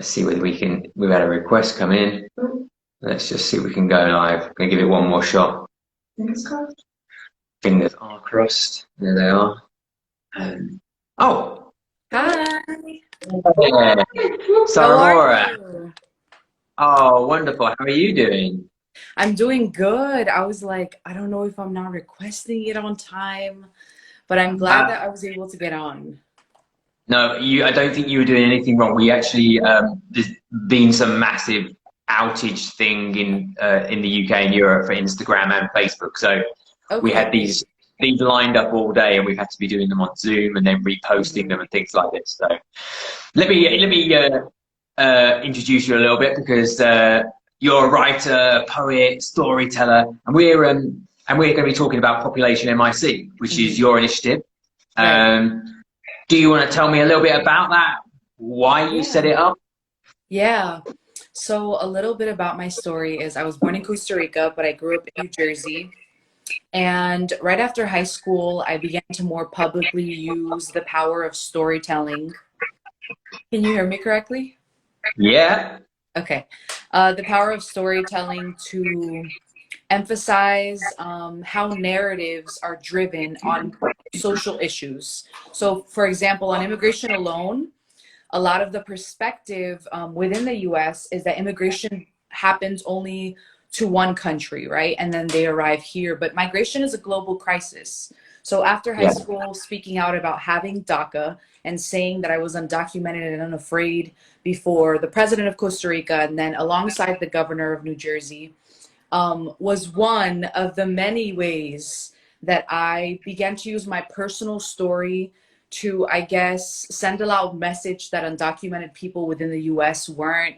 Let's see whether we can. We've had a request come in. Let's just see if we can go live. Gonna give it one more shot. Fingers crossed. Fingers are crossed. There they are. Oh, Hi, yeah. how Sara are Mora. you? Oh, wonderful. How are you doing? I'm doing good. I was like, I don't know if I'm not requesting it on time, but I'm glad Uh, that I was able to get on. no, you. I don't think you were doing anything wrong. We actually, there's been some massive outage thing in the UK and Europe for Instagram and Facebook. So we had Okay. these lined up all day, and we've had to be doing them on Zoom and then reposting Mhm. them and things like this. So let me introduce you a little bit because you're a writer, poet, storyteller, and we're going to be talking about Population MIC, which is Mhm. your initiative. Right. Um, do you want to tell me a little bit about that? Why you set Yeah. it up? Yeah. So a little bit about my story is I was born in Costa Rica, but I grew up in New Jersey. And right after high school, I began to more publicly use the power of storytelling. Can you hear me correctly? Yeah, Okay. The power of storytelling to emphasize how narratives are driven on social issues. So, for example, on immigration alone, a lot of the perspective within the US is that immigration happens only to one country, right? And then they arrive here. But migration is a global crisis. So after high yeah, school, speaking out about having DACA and saying that I was undocumented and unafraid before the president of Costa Rica and then alongside the governor of New Jersey, was one of the many ways that I began to use my personal story to, I guess, send a loud message that undocumented people within the US weren't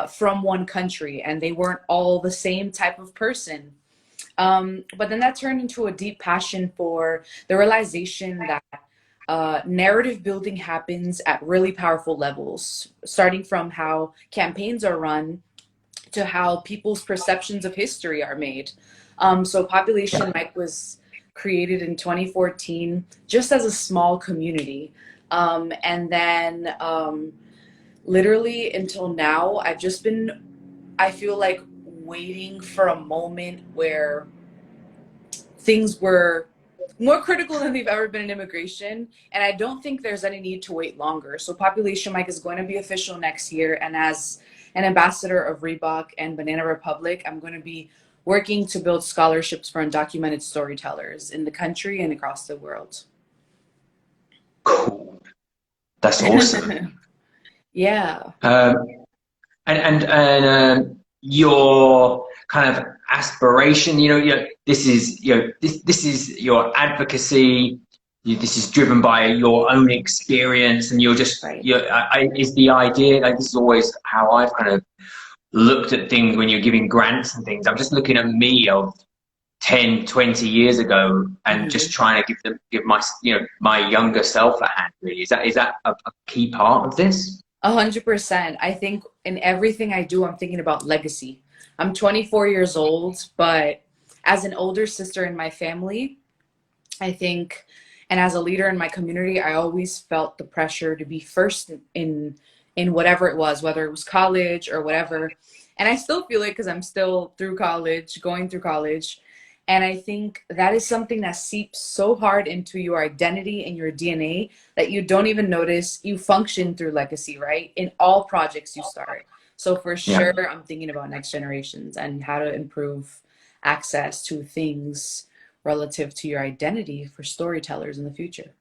from one country and they weren't all the same type of person. But then that turned into a deep passion for the realization that narrative building happens at really powerful levels, starting from how campaigns are run to how people's perceptions of history are made. So Population Mike was created in 2014 just as a small community. And then literally until now, I've just been, I feel like, waiting for a moment where things were more critical than they've ever been in immigration. And I don't think there's any need to wait longer. So Population Mike is going to be official next year. And as an ambassador of Reebok and Banana Republic, I'm going to be working to build scholarships for undocumented storytellers in the country and across the world. cool. That's awesome. Yeah. Um, and your kind of aspiration, this is this is your advocacy. This is driven by your own experience, and you're just Right. is the idea, like, this is always how I've kind of looked at things when you're giving grants and things. I'm just looking at me of 10, 20 years ago and just Mhm. trying to give my my younger self a hand. Really, is that a key part of this? 100%. I think in everything I do, I'm thinking about legacy. I'm 24 years old, but as an older sister in my family, I think, and as a leader in my community, I always felt the pressure to be first in whatever it was, whether it was college or whatever. And I still feel it because I'm still through college, going through college. And I think that is something that seeps so hard into your identity and your DNA that you don't even notice you function through legacy, right? In all projects you start. So for Yeah. sure, I'm thinking about next generations and how to improve access to things relative to your identity for storytellers in the future.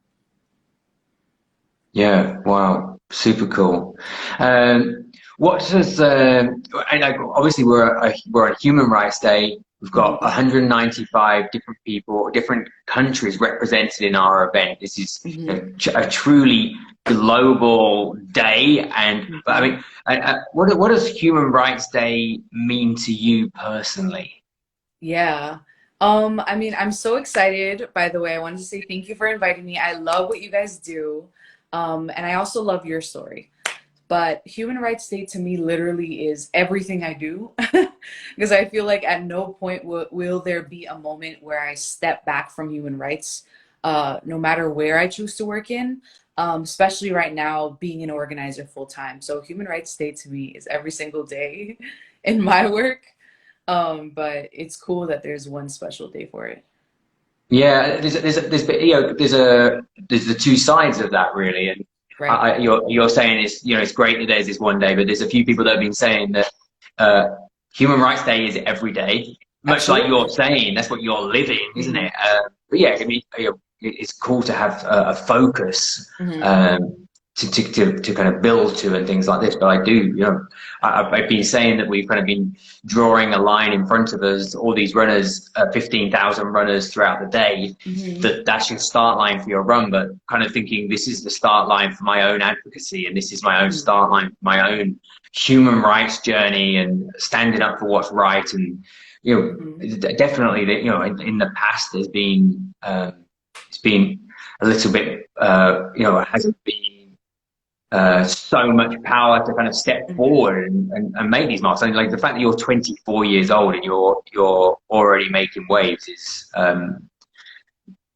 Yeah, wow, super cool. What does and like, obviously we're on Human Rights Day. We've got Hmm. 195 different people, different countries represented in our event. This is Hmm. a truly global day. And but I Hmm. mean, what does Human Rights Day mean to you personally? Yeah. I mean, I'm so excited, by the way. I wanted to say thank you for inviting me. I love what you guys do. And I also love your story. But Human Rights Day to me literally is everything I do. Because I feel like at no point will there be a moment where I step back from human rights. no matter where I choose to work in, especially right now being an organizer full time. So Human Rights Day to me is every single day in my work. But it's cool that there's one special day for it. Yeah, there's the two sides of that really, and Right. you're saying it's great that there's this one day, but there's a few people that have been saying that uh, Human Rights Day is every day, much like you're Absolutely. saying. That's what you're living, isn't Hmm. it? But yeah, I mean, it's cool to have a focus Hmm. um, to kind of build to and things like this. But I do, I've been saying that we've kind of been drawing a line in front of us, all these runners, 15,000 runners throughout the day, Hmm. that's your start line for your run, but kind of thinking this is the start line for my own advocacy and this is my own Hmm. start line for my own human rights journey and standing up for what's right. And, Hmm. definitely that, in the past it's been a little bit, it hasn't been so much power to kind of step Hmm. forward and make these marks. I mean, like the fact that you're 24 years old and you're already making waves is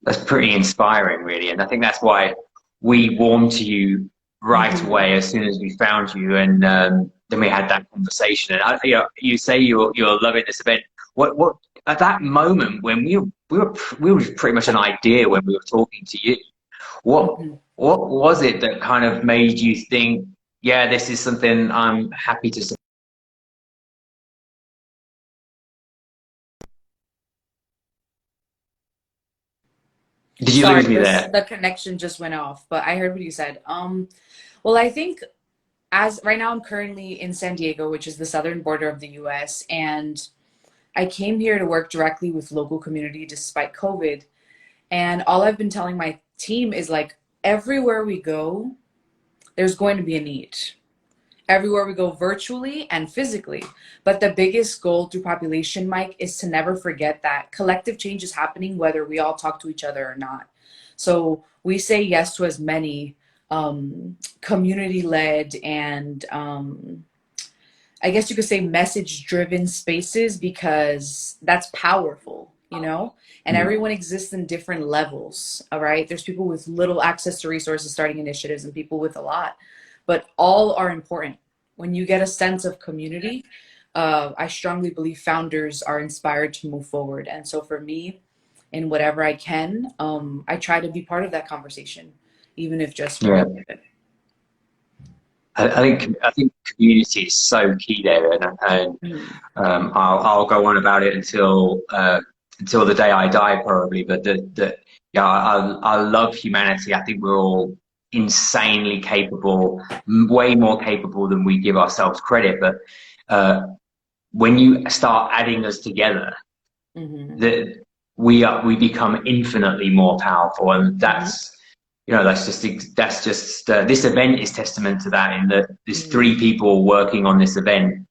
that's pretty inspiring, really. And I think that's why we warmed to you right Hmm. away as soon as we found you, and then we had that conversation. And you say you're loving this event. What at that moment when we were pretty much an idea when we were talking to you. What Hmm. what was it that kind of made you think, yeah, this is something I'm happy to support? Did you Sorry, lose me this there? the connection just went off, but I heard what you said. Well, I think as right now I'm currently in San Diego, which is the southern border of the US, and I came here to work directly with local community despite COVID. And all I've been telling my team is like everywhere we go, there's going to be a need. Everywhere we go virtually and physically. But the biggest goal through Population Mike is to never forget that collective change is happening whether we all talk to each other or not. So we say yes to as many community led and I guess you could say message driven spaces because that's powerful, you know? And everyone exists in different levels, all right? There's people with little access to resources starting initiatives and people with a lot, but all are important. When you get a sense of community, I strongly believe founders are inspired to move forward. And so for me, in whatever I can, I try to be part of that conversation, even if just for a Yeah. little bit. I think community is so key there, and Mhm. I'll go on about it until the day I die, probably. But yeah, I love humanity. I think we're all insanely capable, way more capable than we give ourselves credit. But uh, when you start adding us together, Mhm. that we become infinitely more powerful, and Mhm. that's just this event is testament to that. In that there's Mhm. three people working on this event.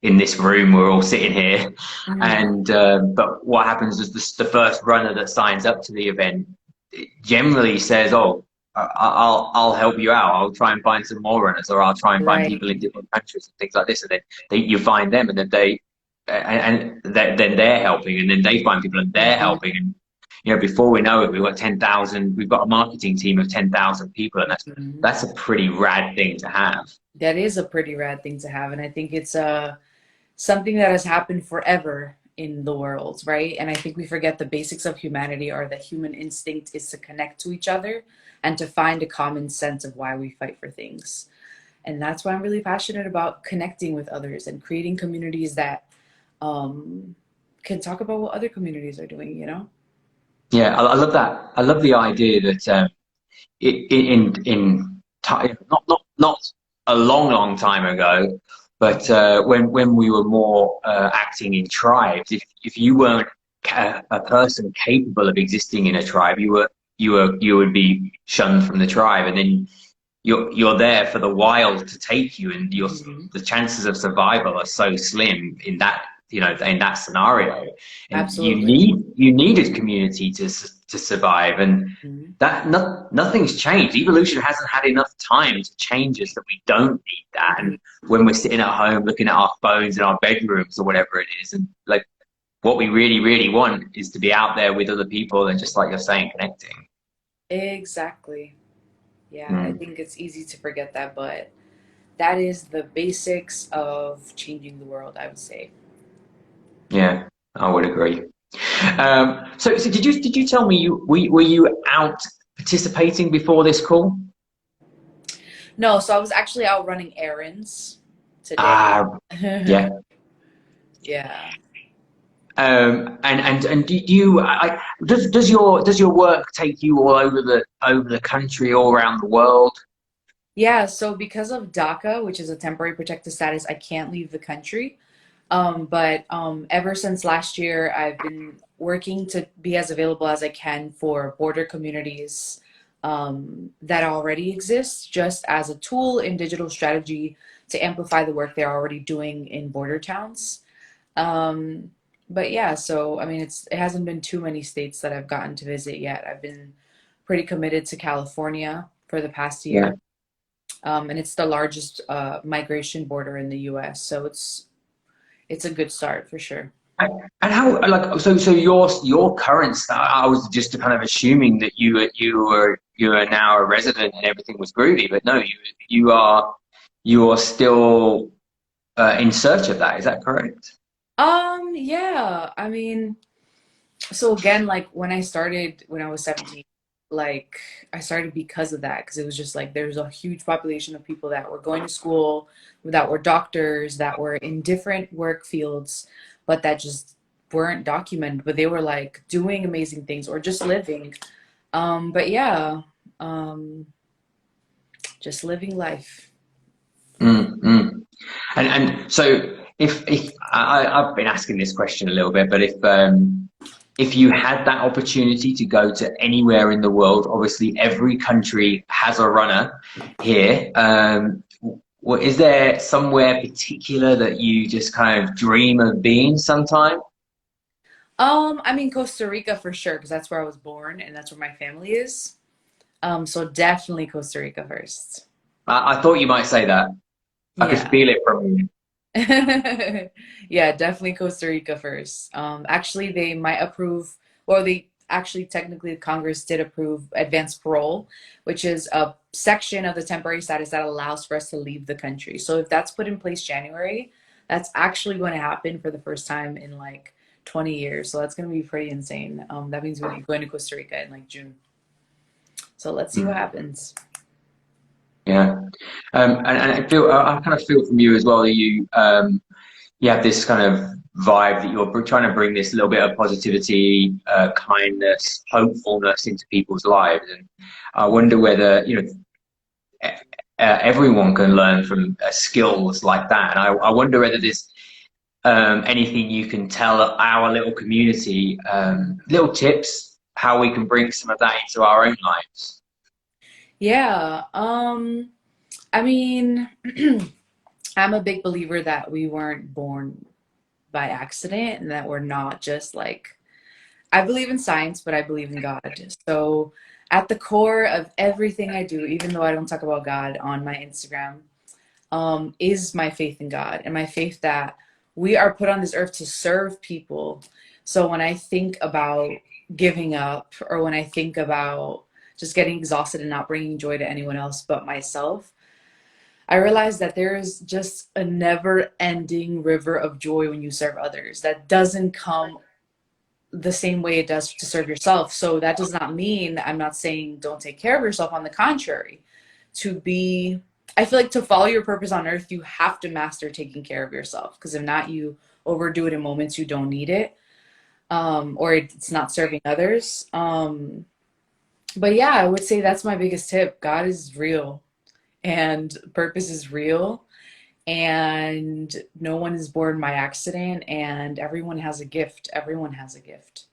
In this room, we're all sitting here, Mhm. and but what happens is the first runner that signs up to the event generally says, "Oh, I'll help you out. I'll try and find some more runners, or I'll try and find Right. people in different countries and things like this." And then you find them, and then then they're helping, and then they find people and they're Mhm. helping, and before we know it, we've got 10,000. We've got a marketing team of 10,000 people, and Mhm. that's a pretty rad thing to have. That is a pretty rad thing to have, and I think it's something that has happened forever in the world, right? And I think we forget the basics of humanity are that human instinct is to connect to each other and to find a common sense of why we fight for things. And that's why I'm really passionate about connecting with others and creating communities that um, can talk about what other communities are doing, you know? Yeah, I love that. I love the idea that in time, not a long time ago, but when we were more acting in tribes, if you weren't a person capable of existing in a tribe, you would be shunned from the tribe, and then you're there for the wild to take you, and Mhm. the chances of survival are so slim in that in that scenario, and Absolutely. you needed community to survive, and Mhm. nothing's changed. Evolution hasn't had enough time to change us that we don't need that. And Mhm. when we're sitting at home looking at our phones in our bedrooms or whatever it is, and like what we really, really want is to be out there with other people and just like you're saying, connecting. Exactly. Yeah, I Mm, think it's easy to forget that, but that is the basics of changing the world, I would say. yeah, I would agree. So did you tell me were you out participating before this call? No, so I was actually out running errands today. Ah, yeah. Yeah. And do you does your work take you all over the country, all around the world? Yeah, so because of DACA, which is a temporary protected status, I can't leave the country. But ever since last year, I've been working to be as available as I can for border communities that already exist, just as a tool in digital strategy to amplify the work they're already doing in border towns. Um, but yeah, so I mean, it hasn't been too many states that I've gotten to visit yet. I've been pretty committed to California for the past Yeah. year, and it's the largest migration border in the U.S. So it's a good start for sure. And how like so your current style, I was just kind of assuming that you are now a resident and everything was groovy, but no, you are still in search of that. Is that correct? Yeah, I mean, so again, like when I started when I was 17, like I started because of that, because it was just like there's a huge population of people that were going to school, that were doctors, that were in different work fields, but that just weren't documented, but they were like doing amazing things or just living. But yeah, um, just living life. Mm, mm. And so if I've been asking this question a little bit, but if you had that opportunity to go to anywhere in the world, obviously every country has a runner here. Is there somewhere particular that you just kind of dream of being sometime? I mean Costa Rica for sure, because that's where I was born and that's where my family is. So definitely Costa Rica first. I thought you might say that. I could Yeah. feel it from you. Yeah, definitely Costa Rica first. Actually, they might approve, or they actually technically Congress did approve advanced parole, which is a section of the temporary status that allows for us to leave the country. So if that's put in place January, that's actually going to happen for the first time in like 20 years. So that's going to be pretty insane. That means we'll be going to Costa Rica in like June. So let's see what Mm, happens. yeah. And I feel I kind of feel from you as well that you have this kind of vibe that you're trying to bring this little bit of positivity, kindness, hopefulness into people's lives. And I wonder whether, everyone can learn from skills like that. And I wonder whether there's anything you can tell our little community, little tips, how we can bring some of that into our own lives. Yeah. I mean, I'm a big believer that we weren't born by accident and that we're not just like, I believe in science, but I believe in God. So at the core of everything I do, even though I don't talk about God on my Instagram, is my faith in God and my faith that we are put on this earth to serve people. So when I think about giving up or when I think about just getting exhausted and not bringing joy to anyone else but myself, I realized that there is just a never ending river of joy when you serve others that doesn't come the same way it does to serve yourself. So that does not mean I'm not saying don't take care of yourself. On the contrary, I feel like to follow your purpose on earth, you have to master taking care of yourself. Because if not, you overdo it in moments you don't need it, or it's not serving others. But yeah, I would say that's my biggest tip. God is real and purpose is real and no one is born by accident and everyone has a gift. Everyone has a gift.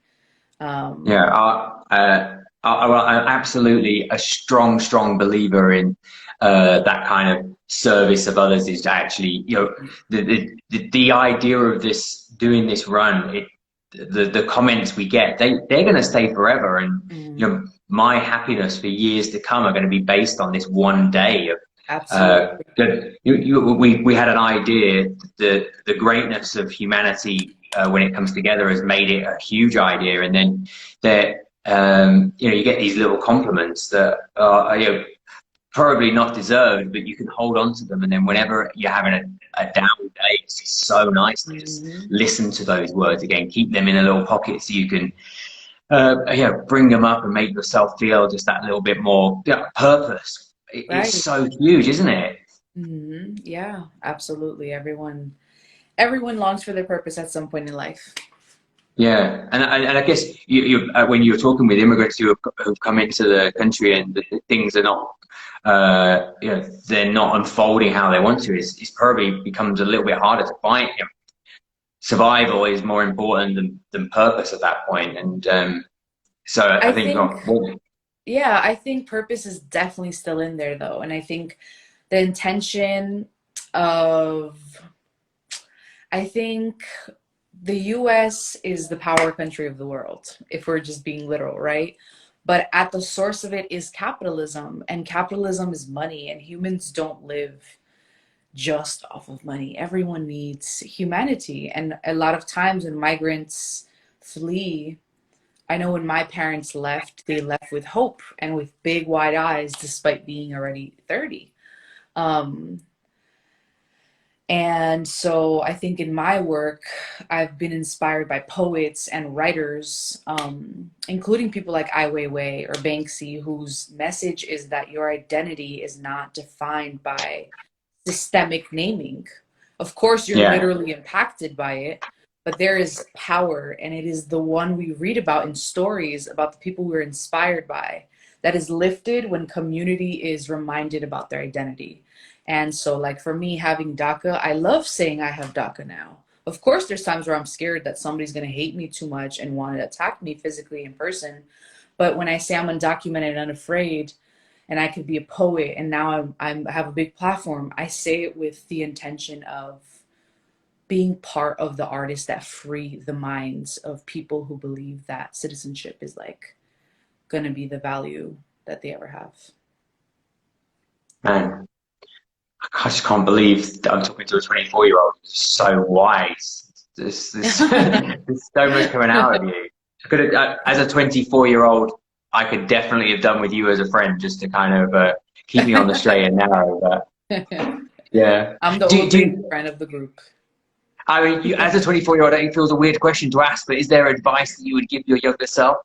Yeah, Um, well, I'm absolutely a strong, strong believer in that kind of service of others. Is actually, the idea of this doing this run. The comments we get, they're going to stay forever, and mm, my happiness for years to come are going to be based on this one day of absolutely. we had an idea that the greatness of humanity when it comes together has made it a huge idea. And then that you know, you get these little compliments that are, you know, probably not deserved, but you can hold on to them. And then whenever you're having a down day, it's just so nice to just listen to those words again, keep them in a little pocket so you can yeah, bring them up and make yourself feel just that little bit more, yeah, purpose. Right. It's so huge, isn't it? Yeah, absolutely. Everyone longs for their purpose at some point in life. Yeah, and I guess when you're talking with immigrants who've come into the country and things are not, you know, they're not unfolding how they want to, it's probably becomes a little bit harder to find. You know, survival is more important than purpose at that point, and so I I think, think, well, yeah, I think purpose is definitely still in there though. And I think the intention of, I think the US is the power country of the world, if we're just being literal, right? But at the source of it is capitalism, and capitalism is money, and humans don't live just off of money. Everyone needs humanity. And a lot of times when migrants flee, I know when my parents left, they left with hope and with big wide eyes, despite being already 30. Um, and so I think in my work, I've been inspired by poets and writers, including people like Ai Weiwei or Banksy, whose message is that your identity is not defined by systemic naming. Of course, you're yeah, literally impacted by it, but there is power, and it is the one we read about in stories about the people we're inspired by that is lifted when community is reminded about their identity. And so, like for me, having DACA, I love saying I have DACA now. Of course, there's times where I'm scared that somebody's going to hate me too much and want to attack me physically in person. But when I say I'm undocumented and unafraid, and I could be a poet, and now I have a big platform, I say it with the intention of being part of the artists that free the minds of people who believe that citizenship is like gonna be the value that they ever have. man. I just can't believe that I'm talking to a 24-year-old who's so wise. There's so much coming out of you. I could have, as a 24-year-old, I could definitely have done with you as a friend just to kind of keep me on the straight and narrow. But yeah, I'm the oldest friend of the group. I mean, you, as a 24-year-old, it feels a weird question to ask, but is there advice that you would give your younger self?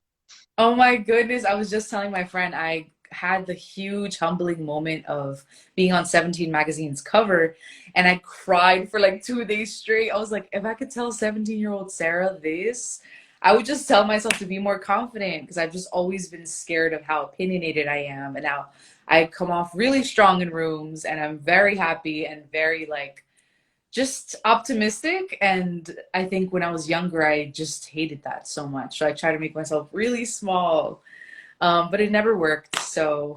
Oh my goodness. I was just telling my friend I had the huge humbling moment of being on 17 magazine's cover, and I cried for like 2 days straight. I was like, if I could tell 17-year-old Sarah this, I would just tell myself to be more confident, because I've just always been scared of how opinionated I am and how I come off really strong in rooms, and I'm very happy and very like just optimistic. And I think when I was younger, I just hated that so much. So I try to make myself really small, but it never worked. So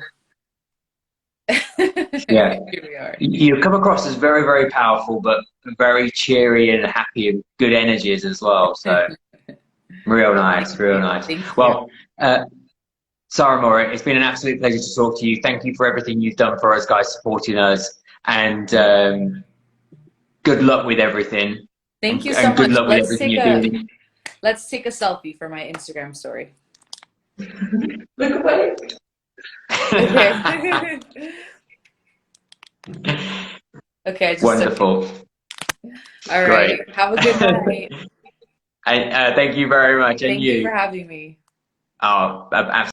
Yeah, here we are. you come across as very, very powerful, but very cheery and happy and good energies as well. So real nice, real nice. Thank you. Well, Sara Mora, it's been an absolute pleasure to talk to you. Thank you for everything you've done for us guys, supporting us, and good luck with everything, Thank you so and good much. luck with everything you're doing. Let's take a selfie for my Instagram story. Look away. Okay. Okay, I just Wonderful. all right. Great. Have a good night. And thank you very much. And Thank you you. for having me. Oh, absolutely.